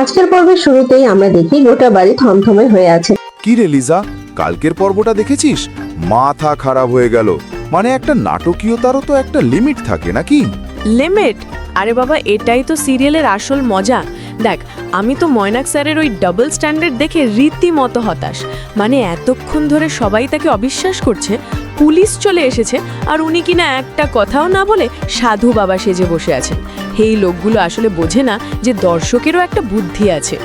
আজকের পর্বের শুরুতেই আমরা দেখি গোটা বাড়ি থমথমে হয়ে আছে। কি রে লিজা, কালকের পর্বটা দেখেছিস? মাথা খারাপ হয়ে গেল। মানে একটা নাটকীয়তারও তো একটা লিমিট থাকে নাকি? লিমিট? আরে বাবা, এটাই তো সিরিয়ালের আসল মজা। দেখ, আমি তো ময়নাক স্যারের ওই ডাবল স্ট্যান্ডার্ড দেখে রীতিমতো হতাশ। মানে এতক্ষণ ধরে সবাই তাকে অবিশ্বাস করছে, পুলিশ চলে এসেছে, আর উনি কিনা একটা কথাও না বলে সাধু বাবা সেজে বসে আছেন। এই লোকগুলো আসলে বোঝে না যে দর্শকেরও একটা বুদ্ধি আছে।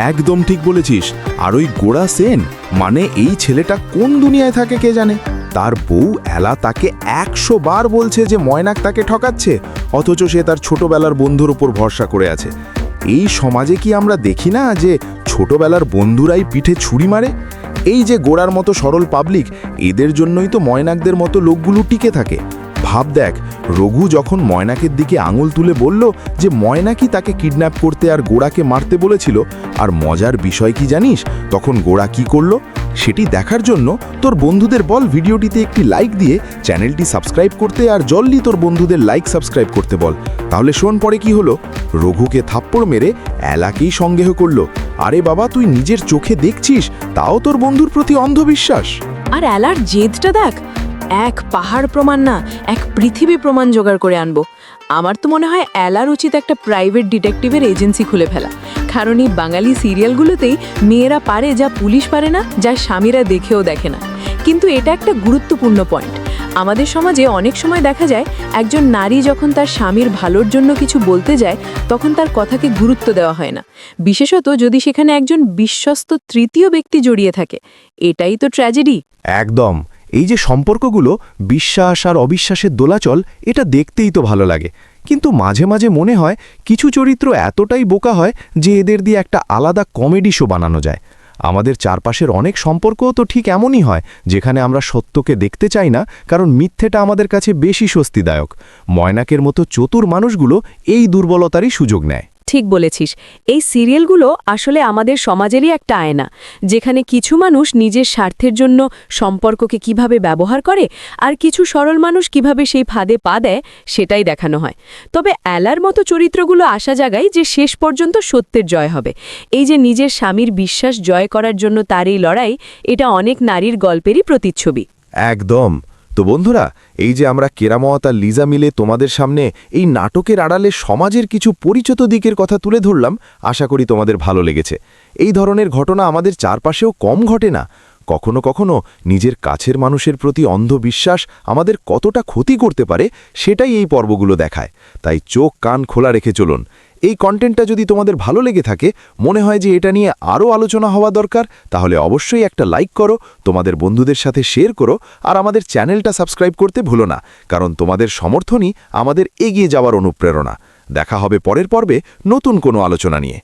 একদম ঠিক বলেছিস। আর ওই গোড়া সেন, মানে এই ছেলেটা কোন দুনিয়ায় থাকে কে জানে। তার বউ এলা তাকে 100 বার বলছে যে ময়নাক তাকে ঠকাচ্ছে, অথচ সে তার ছোটবেলার বন্ধুর উপর ভরসা করে আছে। এই সমাজে কি আমরা দেখি না যে ছোটবেলার বন্ধুরাই পিঠে ছুরি মারে? এই যে গোড়ার মতো সরল পাবলিক, এদের জন্যই তো ময়নাকদের মতো লোকগুলো টিকে থাকে। ভাব দেখ, রঘু যখন ময়নাকের দিকে আঙুল তুলে বলল যে ময়নাকই তাকে কিডন্যাপ করতে আর গোড়াকে মারতে বলেছিল, আর মজার বিষয় কি জানিস, তখন গোড়া কি করলো সেটি দেখার জন্য তোর বন্ধুদের বল ভিডিওটিতে একটি লাইক দিয়ে চ্যানেলটি সাবস্ক্রাইব করতে, আর জলদি তোর বন্ধুদের লাইক সাবস্ক্রাইব করতে বল। তাহলে শোন পরে কি হলো। রঘুকে থাপ্পড় মেরে এলাকেই সন্দেহ করলো। আরে বাবা, তুই নিজের চোখে দেখছিস, তাও তোর বন্ধুর প্রতি অন্ধবিশ্বাস। আর এলার জেদটা দেখ, এক পাহাড় প্রমাণ না, এক পৃথিবী প্রমাণ জোগাড় করে আনবো। আমার তো মনে হয় এলার উচিত একটা প্রাইভেট ডিটেকটিভের এজেন্সি খুলে ফেলা। কারণ এই বাঙালি সিরিয়ালগুলোতেই মেয়েরা পারে যা পুলিশ পারে না, যা স্বামীরা দেখেও দেখে না। কিন্তু এটা একটা গুরুত্বপূর্ণ পয়েন্ট। আমাদের সমাজে অনেক সময় দেখা যায় একজন নারী যখন তার স্বামীর ভালোর জন্য কিছু বলতে যায়, তখন তার কথাকে গুরুত্ব দেওয়া হয় না, বিশেষত যদি সেখানে একজন বিশ্বস্ত তৃতীয় ব্যক্তি জড়িয়ে থাকে। এটাই তো ট্র্যাজেডি। একদম। এই যে সম্পর্কগুলো বিশ্বাস আর অবিশ্বাসের দোলাচল, এটা দেখতেই তো ভালো লাগে। কিন্তু মাঝে মাঝে মনে হয় কিছু চরিত্র এতটাই বোকা হয় যে এদের দিয়ে একটা আলাদা কমেডি শো বানানো যায়। আমাদের চারপাশের অনেক সম্পর্কও তো ঠিক এমনই হয়, যেখানে আমরা সত্যকে দেখতে চাই না, কারণ মিথ্যেটা আমাদের কাছে বেশি স্বস্তিদায়ক। ময়নাকের মতো চতুর মানুষগুলো এই দুর্বলতারই সুযোগ নেয়। ঠিক বলেছিস। এই সিরিয়ালগুলো আসলে আমাদের সমাজেরই একটা আয়না, যেখানে কিছু মানুষ নিজের স্বার্থের জন্য সম্পর্ককে কিভাবে ব্যবহার করে, আর কিছু সরল মানুষ কিভাবে সেই ফাঁদে পা দেয়, সেটাই দেখানো হয়। তবে এলার মতো চরিত্রগুলো আশা জাগায় যে শেষ পর্যন্ত সত্যের জয় হবে। এই যে নিজের স্বামীর বিশ্বাস জয় করার জন্য তার এই লড়াই, এটা অনেক নারীর গল্পেরই প্রতিচ্ছবি। একদম। তো বন্ধুরা, এই যে আমরা কেরামত আর লিজা মিলে তোমাদের সামনে এই নাটকের আড়ালে সমাজের কিছু পরিচিত দিকের কথা তুলে ধরলাম, আশা করি তোমাদের ভালো লেগেছে। এই ধরনের ঘটনা আমাদের চারপাশেও কম ঘটে না। কখনো কখনো নিজের কাছের মানুষের প্রতি অন্ধবিশ্বাস আমাদের কতটা ক্ষতি করতে পারে, সেটাই এই পর্বগুলো দেখায়। তাই চোখ কান খোলা রেখে চলুন। এই কন্টেন্টটা যদি তোমাদের ভালো লেগে থাকে, মনে হয় যে এটা নিয়ে আরও আলোচনা হওয়া দরকার, তাহলে অবশ্যই একটা লাইক করো, তোমাদের বন্ধুদের সাথে শেয়ার করো, আর আমাদের চ্যানেলটা সাবস্ক্রাইব করতে ভুলো না, কারণ তোমাদের সমর্থনই আমাদের এগিয়ে যাওয়ার অনুপ্রেরণা। দেখা হবে পরের পর্বে নতুন কোনো আলোচনা নিয়ে।